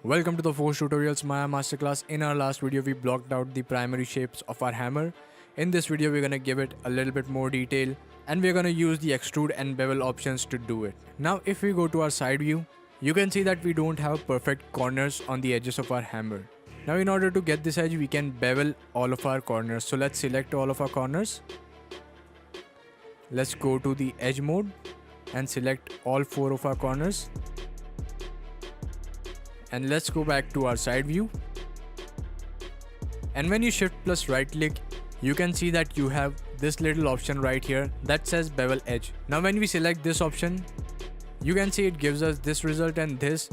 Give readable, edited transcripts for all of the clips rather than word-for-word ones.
Welcome to the Forge Tutorials Maya Masterclass. In our last video, we blocked out the primary shapes of our hammer. In this video, we're gonna give it a little bit more detail and we're gonna use the extrude and bevel options to do it. Now, if we go to our side view, you can see that we don't have perfect corners on the edges of our hammer. Now, in order to get this edge, we can bevel all of our corners. So let's select all of our corners. Let's go to the edge mode and select all 4 of our corners. And let's go back to our side view. And when you shift plus right click, you can see that you have this little option right here that says Bevel Edge. Now when we select this option, you can see it gives us this result and this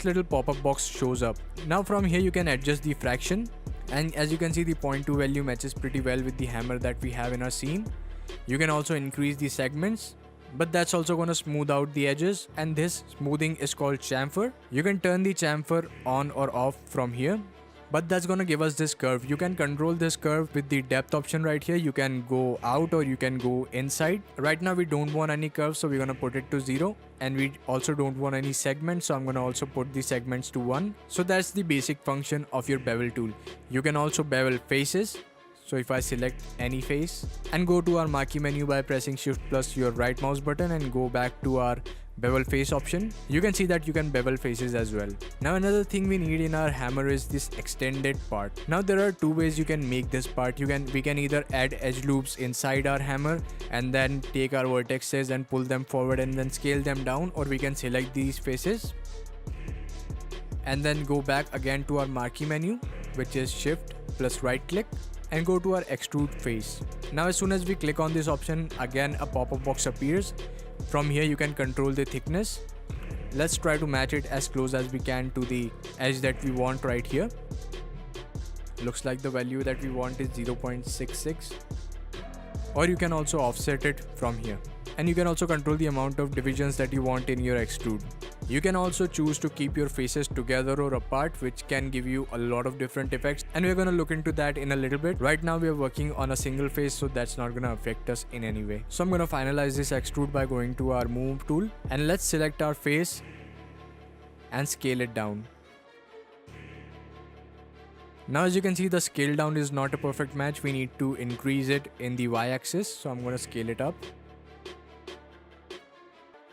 little pop-up box shows up. Now from here you can adjust the fraction, and as you can see the 0.2 value matches pretty well with the hammer that we have in our scene. You can also increase the segments, but that's also going to smooth out the edges, and this smoothing is called chamfer. You can turn the chamfer on or off from here, but that's going to give us this curve. You can control this curve with the depth option right here. You can go out or you can go inside. Right now we don't want any curves, so we're going to put it to 0, and we also don't want any segments, so I'm going to also put the segments to 1. So that's the basic function of your bevel tool. You can also bevel faces. So if I select any face and go to our marquee menu by pressing shift plus your right mouse button and go back to our bevel face option, you can see that you can bevel faces as well. Now another thing we need in our hammer is this extended part. Now there are 2 ways you can make this part. We can either add edge loops inside our hammer and then take our vertexes and pull them forward and then scale them down, or we can select these faces and then go back again to our marquee menu, which is shift plus right click, and go to our extrude face. Now as soon as we click on this option, again a pop-up box appears. From here you can control the thickness. Let's try to match it as close as we can to the edge that we want right here. Looks like the value that we want is 0.66, or you can also offset it from here. And you can also control the amount of divisions that you want in your extrude. You can also choose to keep your faces together or apart, which can give you a lot of different effects, and we're going to look into that in a little bit. Right now we are working on a single face, so that's not going to affect us in any way. So I'm going to finalize this extrude by going to our move tool, and let's select our face and scale it down. Now as you can see, the scale down is not a perfect match. We need to increase it in the y-axis, so I'm going to scale it up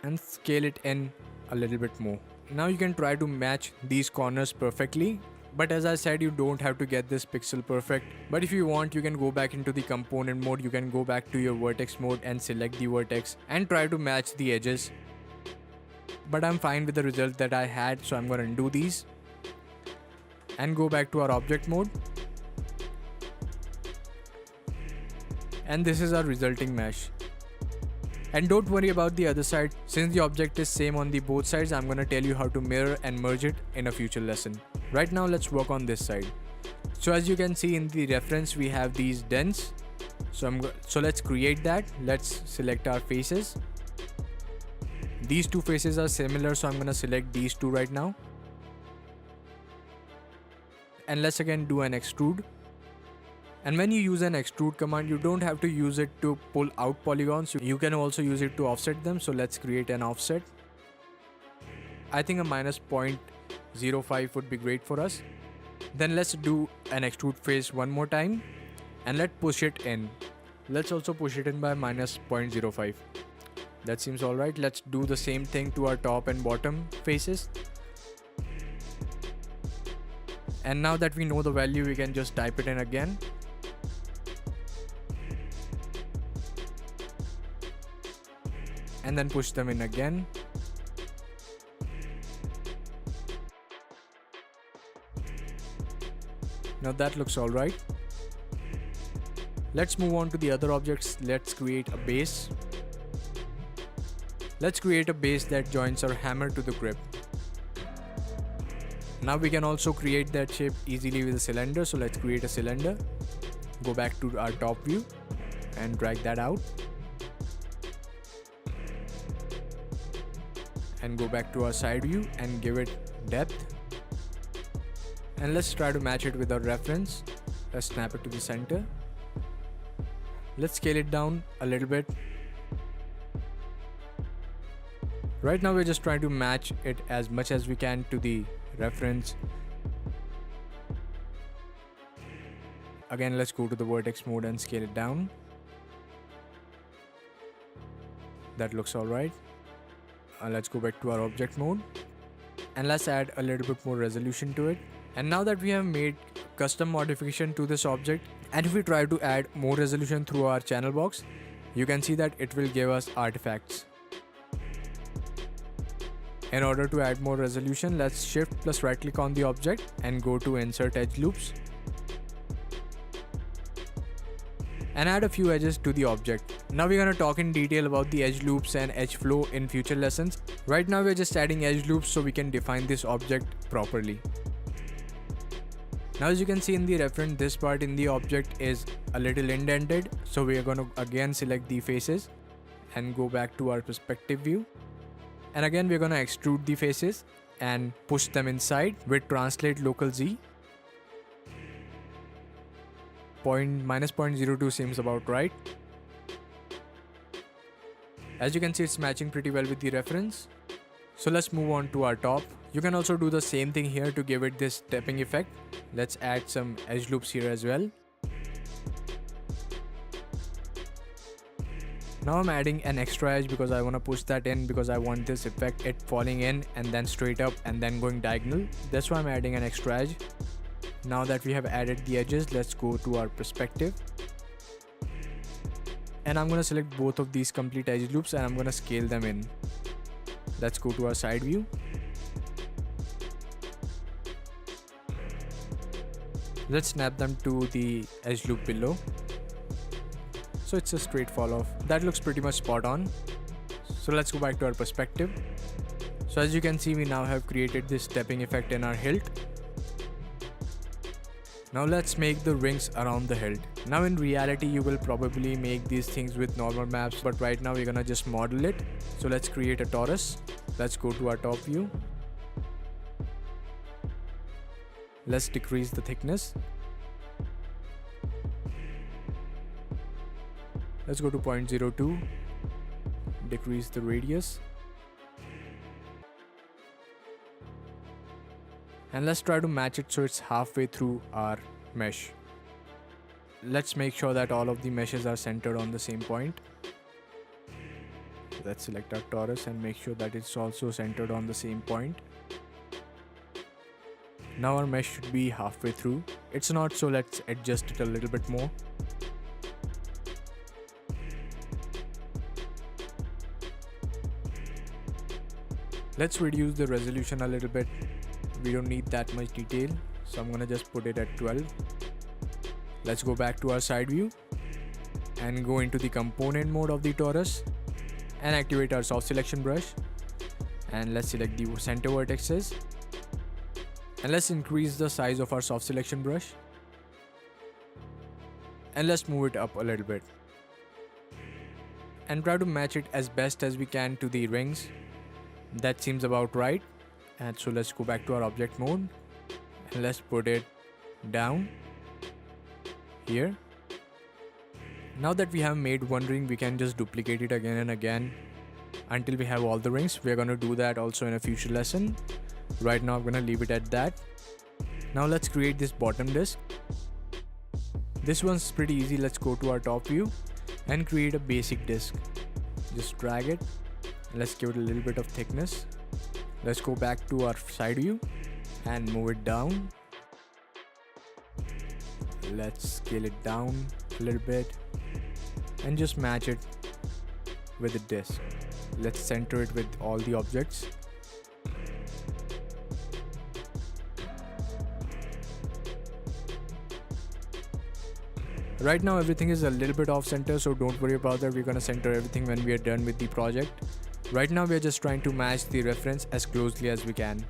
and scale it in a little bit more. Now you can try to match these corners perfectly, but as I said, you don't have to get this pixel perfect. But if you want, you can go back into the component mode. You can go back to your vertex mode and select the vertex and try to match the edges. But I'm fine with the result that I had, so I'm going to undo these and go back to our object mode. And this is our resulting mesh. And don't worry about the other side. Since the object is same on the both sides, I'm gonna tell you how to mirror and merge it in a future lesson. Right now let's work on this side. So as you can see in the reference, we have these dents. So let's create that. Let's select our faces. These 2 faces are similar, so I'm gonna select these 2 right now. And let's again do an extrude. And when you use an extrude command, you don't have to use it to pull out polygons. You can also use it to offset them. So let's create an offset. I think a minus 0.05 would be great for us. Then let's do an extrude face one more time and let's push it in. Let's also push it in by minus 0.05. That seems alright. Let's do the same thing to our top and bottom faces. And now that we know the value, we can just type it in again. And then push them in again. Now that looks alright. Let's move on to the other objects. Let's create a base. Let's create a base that joins our hammer to the grip. Now we can also create that shape easily with a cylinder. So let's create a cylinder. Go back to our top view and drag that out. And go back to our side view and give it depth. And let's try to match it with our reference. Let's snap it to the center. Let's scale it down a little bit. Right now we're just trying to match it as much as we can to the reference. Again, let's go to the vertex mode and scale it down. That looks alright. Let's go back to our object mode and let's add a little bit more resolution to it. And now that we have made custom modification to this object, and if we try to add more resolution through our channel box, you can see that it will give us artifacts. In order to add more resolution, let's shift plus right click on the object and go to insert edge loops and add a few edges to the object. Now we're gonna talk in detail about the edge loops and edge flow in future lessons. Right now we're just adding edge loops so we can define this object properly. Now as you can see in the reference, this part in the object is a little indented, so we are going to again select the faces and go back to our perspective view, and again we're going to extrude the faces and push them inside with translate local Z. Minus 0.02 seems about right. As you can see, it's matching pretty well with the reference. So let's move on to our top. You can also do the same thing here to give it this stepping effect. Let's add some edge loops here as well. Now I'm adding an extra edge because I want to push that in, because I want this effect, it falling in and then straight up and then going diagonal. That's why I'm adding an extra edge. Now that we have added the edges, let's go to our perspective. And I'm going to select both of these complete edge loops and I'm going to scale them in. Let's go to our side view. Let's snap them to the edge loop below. So it's a straight fall off. That looks pretty much spot on. So let's go back to our perspective. So as you can see, we now have created this stepping effect in our hilt. Now let's make the rings around the hilt. Now in reality, you will probably make these things with normal maps, but right now we're gonna just model it. So let's create a torus. Let's go to our top view. Let's decrease the thickness. Let's go to 0.02. Decrease the radius. And let's try to match it so it's halfway through our mesh. Let's make sure that all of the meshes are centered on the same point. Let's select our torus and make sure that it's also centered on the same point. Now our mesh should be halfway through. It's not, so let's adjust it a little bit more. Let's reduce the resolution a little bit. We don't need that much detail, so I'm gonna just put it at 12. Let's go back to our side view and go into the component mode of the torus and activate our soft selection brush, and let's select the center vertices and let's increase the size of our soft selection brush and let's move it up a little bit and try to match it as best as we can to the rings. That seems about right. And so let's go back to our object mode and let's put it down here. Now that we have made one ring, we can just duplicate it again and again until we have all the rings. We're going to do that also in a future lesson. Right now I'm going to leave it at that. Now let's create this bottom disc. This one's pretty easy. Let's go to our top view and create a basic disc. Just drag it. Let's give it a little bit of thickness. Let's go back to our side view and move it down. Let's scale it down a little bit and just match it with the disc. Let's center it with all the objects. Right now everything is a little bit off center, so don't worry about that. We're gonna center everything when we are done with the project. Right now we're just trying to match the reference as closely as we can.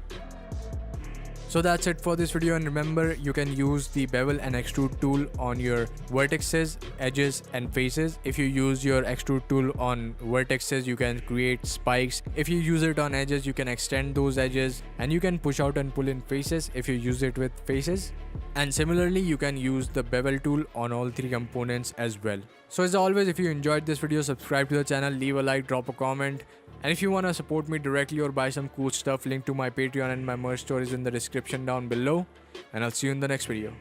So that's it for this video, and remember, you can use the bevel and extrude tool on your vertices, edges and faces. If you use your extrude tool on vertices, you can create spikes. If you use it on edges, you can extend those edges, and you can push out and pull in faces if you use it with faces. And similarly, you can use the bevel tool on all three components as well. So as always, if you enjoyed this video, subscribe to the channel, leave a like, drop a comment. And if you wanna support me directly or buy some cool stuff, link to my Patreon and my merch store is in the description down below. And I'll see you in the next video.